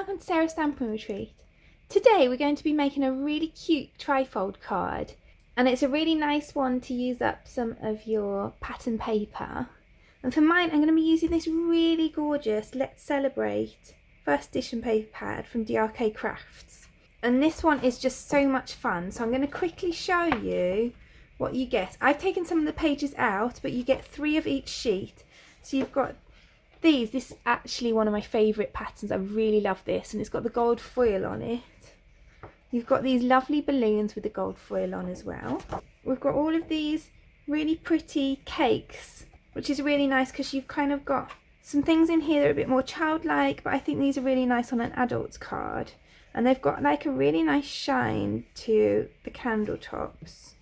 welcome to Sarah's Stamping Retreat. Today we're going to be making a really cute trifold card, and it's a really nice one to use up some of your pattern paper. And for mine I'm going to be using this really gorgeous Let's Celebrate first edition paper pad from DRK Crafts. And this one is just so much fun, so I'm going to quickly show you what you get. I've taken some of the pages out, but you get 3 of each sheet. So you've got this is actually one of my favourite patterns. I really love this, and it's got the gold foil on it. You've got these lovely balloons with the gold foil on as well. We've got all of these really pretty cakes, which is really nice because you've kind of got some things in here that are a bit more childlike, but I think these are really nice on an adult's card. And they've got like a really nice shine to the candle tops.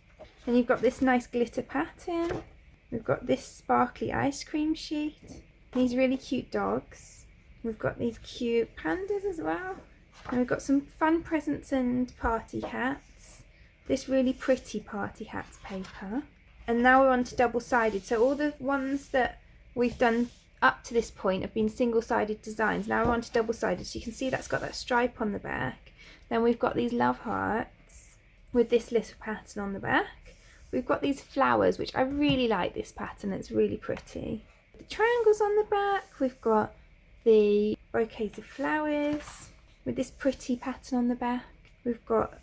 And you've got this nice glitter pattern. We've got this sparkly ice cream sheet. These really cute dogs. We've got these cute pandas as well. And we've got some fun presents and party hats. This really pretty party hats paper. And now we're on to double-sided. So all the ones that we've done up to this point have been single-sided designs. Now we're on to double-sided. So you can see that's got that stripe on the back. Then we've got these love hearts with this little pattern on the back. We've got these flowers, which I really like this pattern. It's really pretty. The triangles on the back, we've got the bouquets of flowers with this pretty pattern on the back. We've got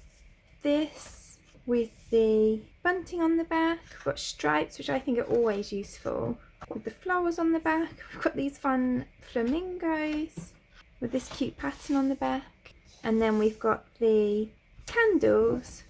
this with the bunting on the back. We've got stripes, which I think are always useful, with the flowers on the back. We've got these fun flamingos with this cute pattern on the back. And then we've got the candles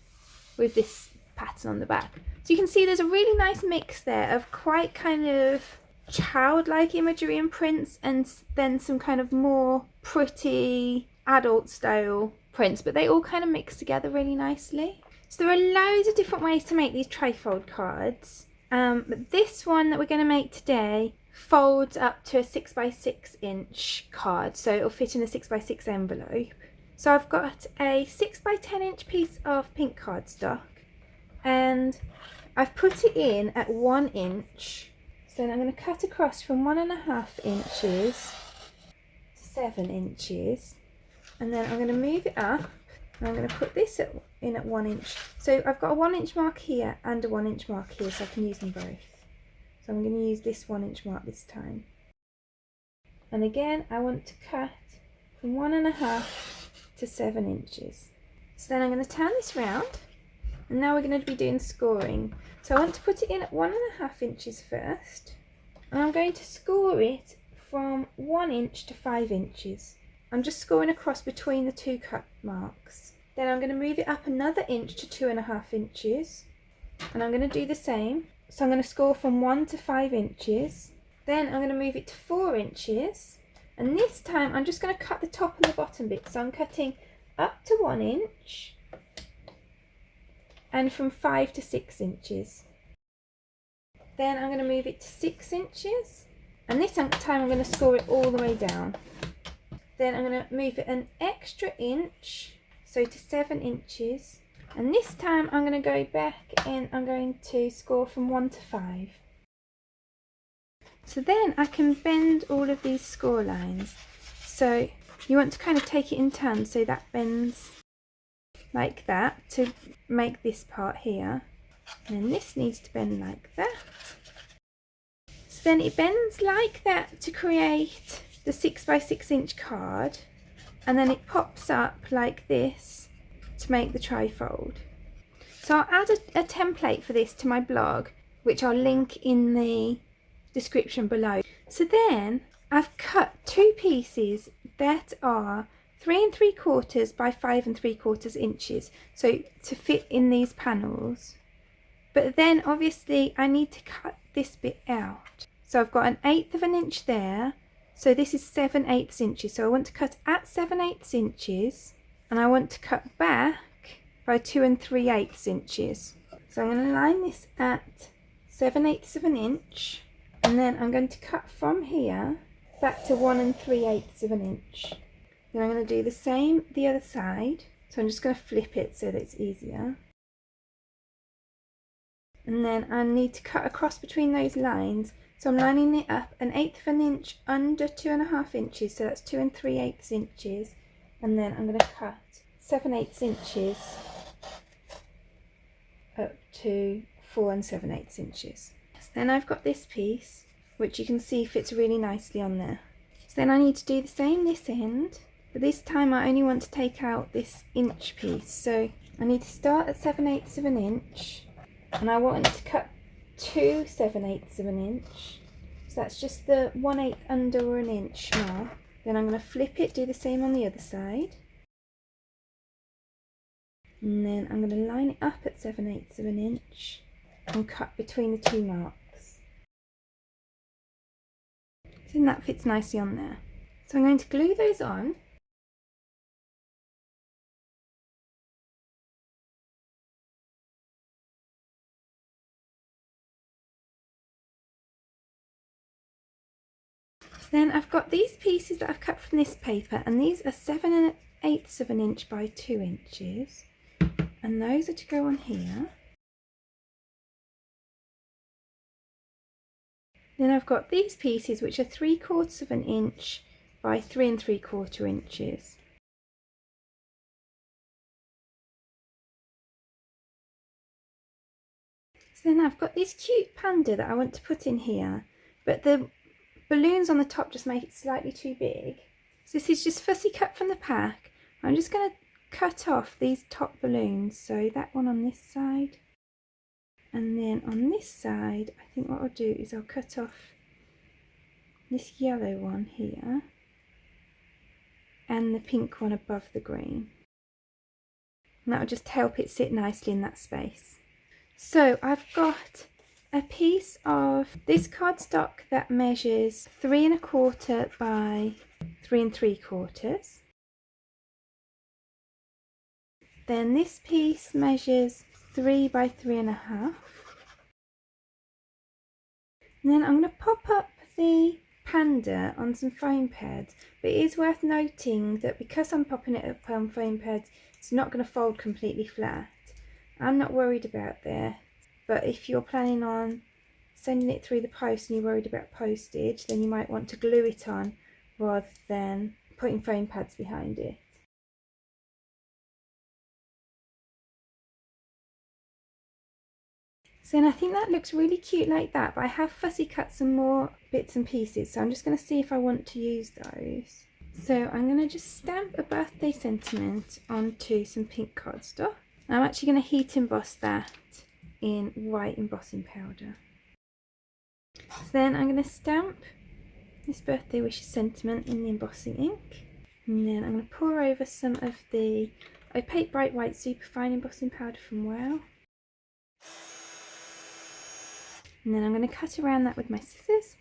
with this pattern on the back. So you can see there's a really nice mix there of quite kind of childlike imagery and prints, and then some kind of more pretty adult style prints, but they all kind of mix together really nicely. So there are loads of different ways to make these trifold cards, but this one that we're going to make today folds up to a 6x6 inch card, so it'll fit in a 6x6 envelope. So I've got a 6x10 inch piece of pink cardstock, and I've put it in at 1 inch. So then I'm going to cut across from 1.5 inches to 7 inches, and then I'm going to move it up, and I'm going to put this in at 1 inch. So I've got a 1 inch mark here and a 1 inch mark here, so I can use them both. So I'm going to use this 1 inch mark this time. And again, I want to cut from 1.5 to 7 inches. So then I'm going to turn this round, and now we're going to be doing scoring. So I want to put it in at 1.5 inches first, and I'm going to score it from 1 inch to 5 inches. I'm just scoring across between the 2 cut marks. Then I'm going to move it up another inch to 2.5 inches, and I'm going to do the same. So I'm going to score from 1 to 5 inches. Then I'm going to move it to 4 inches, and this time I'm just going to cut the top and the bottom bit. So I'm cutting up to 1 inch, and from 5 to 6 inches. Then I'm going to move it to 6 inches, and this time I'm going to score it all the way down. Then I'm going to move it an extra inch, so to 7 inches, and this time I'm going to go back and I'm going to score from 1 to 5. So then I can bend all of these score lines. So you want to kind of take it in turns, so that bends like that to make this part here, and then this needs to bend like that. So then it bends like that to create the 6x6 inch card, and then it pops up like this to make the trifold. So I'll add a template for this to my blog, which I'll link in the description below. So then I've cut 2 pieces that are 3 3/4 by 5 3/4 inches, so to fit in these panels. But then obviously I need to cut this bit out. So I've got 1/8 inch there, so this is 7/8 inches. So I want to cut at 7/8 inches, and I want to cut back by 2 3/8 inches. So I'm going to line this at 7/8 inch, and then I'm going to cut from here back to 1 3/8 inch. Then I'm going to do the same the other side. So I'm just going to flip it so that it's easier. And then I need to cut across between those lines. So I'm lining it up 1/8 inch under 2.5 inches. So that's 2 3/8 inches. and then I'm going to cut 7/8 inches up to 4 7/8 inches. So then I've got this piece, which you can see fits really nicely on there. So then I need to do the same this end, but this time I only want to take out this inch piece. So I need to start at 7/8 of an inch, and I want to cut to 7/8 of an inch. So that's just the 1/8 under an inch mark. Then I'm going to flip it, do the same on the other side. And then I'm going to line it up at 7/8 of an inch and cut between the two marks. So then that fits nicely on there. So I'm going to glue those on. So then I've got these pieces that I've cut from this paper, and these are 7/8 of an inch by 2 inches, and those are to go on here. Then I've got these pieces which are 3/4 of an inch by 3 3/4 inches. So then I've got this cute panda that I want to put in here, but the balloons on the top just make it slightly too big. So this is just fussy cut from the pack. I'm just going to cut off these top balloons, so that one on this side, and then on this side I think what I'll do is I'll cut off this yellow one here and the pink one above the green, and that will just help it sit nicely in that space. So I've got a piece of this cardstock that measures 3 1/4 by 3 3/4. Then this piece measures 3 by 3 1/2. And then I'm going to pop up the panda on some foam pads, but it is worth noting that because I'm popping it up on foam pads, it's not going to fold completely flat. I'm not worried about that, but if you're planning on sending it through the post and you're worried about postage, then you might want to glue it on rather than putting foam pads behind it. So then I think that looks really cute like that, but I have fussy cut some more bits and pieces, so I'm just going to see if I want to use those. So I'm going to just stamp a birthday sentiment onto some pink cardstock. I'm actually going to heat emboss that in white embossing powder. So then I'm going to stamp this birthday wishes sentiment in the embossing ink, and then I'm going to pour over some of the opaque bright white superfine embossing powder from Wow. And then I'm going to cut around that with my scissors.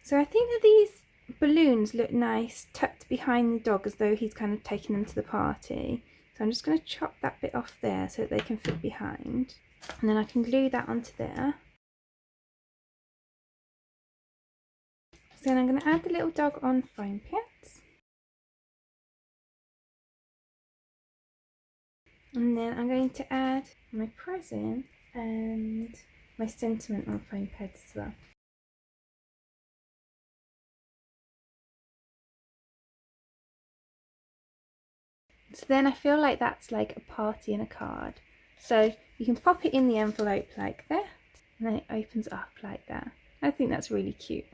So I think that these balloons look nice tucked behind the dog as though he's kind of taking them to the party. So I'm just going to chop that bit off there so that they can fit behind. And then I can glue that onto there. So then I'm going to add the little dog on foam pads. And then I'm going to add my present and my sentiment on foam pads as well. So then I feel like that's like a party in a card. So you can pop it in the envelope like that, and then it opens up like that. I think that's really cute.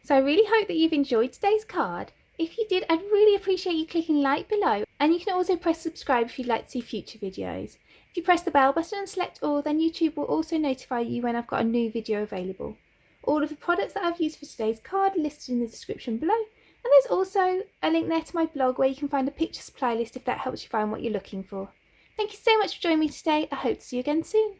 So I really hope that you've enjoyed today's card. If you did, I'd really appreciate you clicking like below, and you can also press subscribe if you'd like to see future videos. If you press the bell button and select all, then YouTube will also notify you when I've got a new video available. All of the products that I've used for today's card are listed in the description below, and there's also a link there to my blog where you can find a picture supply list if that helps you find what you're looking for. Thank you so much for joining me today. I hope to see you again soon.